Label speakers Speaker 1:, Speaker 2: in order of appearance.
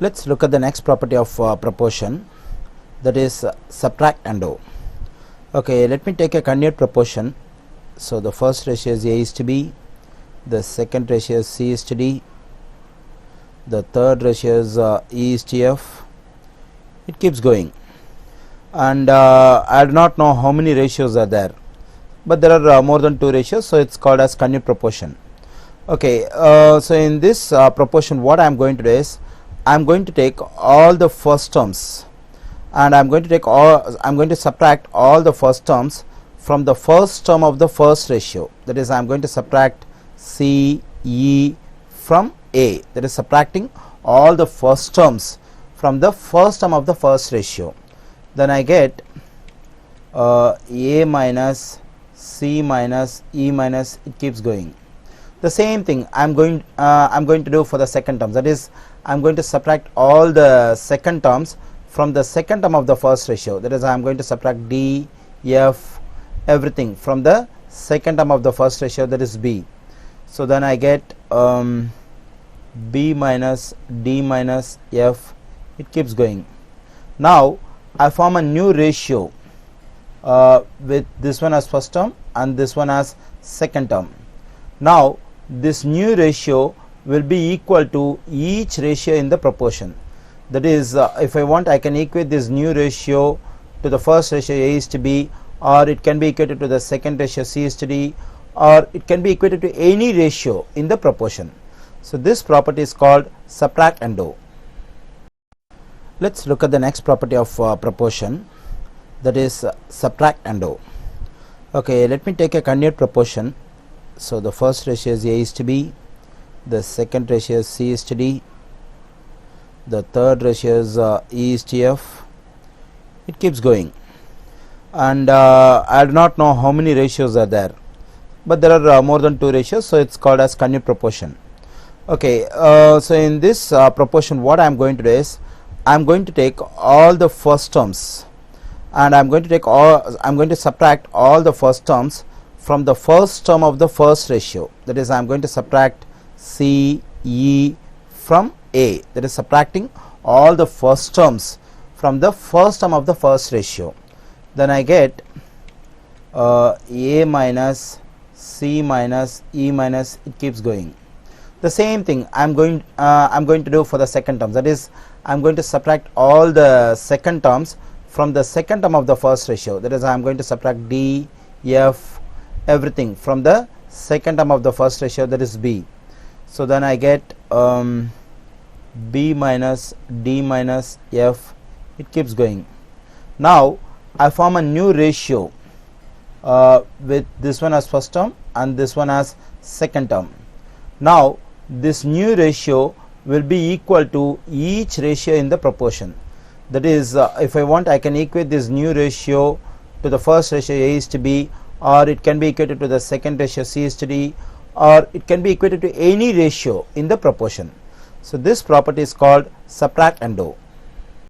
Speaker 1: Let's look at the next property of proportion, that is subtract and do. Okay, let me take a continued proportion. So the first ratio is A is to B, the second ratio is C is to D, the third ratio is E is to F. It keeps going, and I do not know how many ratios are there, but there are more than 2 ratios, so it's called as continued proportion. Okay, so in this proportion, what I am going to do is I am going to take all the first terms, and I am going to subtract all the first terms from the first term of the first ratio. That is, I am going to subtract C, E from A. That is, subtracting all the first terms from the first term of the first ratio. Then I get A minus C minus E minus, it keeps going. The same thing I'm going to do for the second term. That is, I'm going to subtract all the second terms from the second term of the first ratio. That is, I'm going to subtract D, F, everything from the second term of the first ratio, that is B. So then I get B minus D minus F. It keeps going. Now I form a new ratio with this one as first term and this one as second term. Now this new ratio will be equal to each ratio in the proportion. That is, if I want, I can equate this new ratio to the first ratio A is to B, or it can be equated to the second ratio C is to D, or it can be equated to any ratio in the proportion. So this property is called subtract and do. Let's look at the next property of proportion, that is subtract and do. Okay, let me take a continued proportion. So the first ratio is A is to B, the second ratio is C is to D, the third ratio is E is to F. It keeps going, and I do not know how many ratios are there, but there are more than 2 ratios, so it's called as continued proportion. Okay, so in this proportion, what I am going to do is I am going to take all the first terms, and I am going to subtract all the first terms from the first term of the first ratio. That is, I am going to subtract C, E from A. That is, subtracting all the first terms from the first term of the first ratio. Then I get A minus C minus E minus, it keeps going. The same thing I'm going to do for the second term. That is, I'm going to subtract all the second terms from the second term of the first ratio. That is, I'm going to subtract D, F, everything from the second term of the first ratio, that is B. So then I get B minus D minus F. It keeps going. Now I form a new ratio with this one as first term and this one as second term. Now this new ratio will be equal to each ratio in the proportion. That is, if I want, I can equate this new ratio to the first ratio A is to B, or it can be equated to the second ratio C is to D, or it can be equated to any ratio in the proportion. So this property is called subtract and do.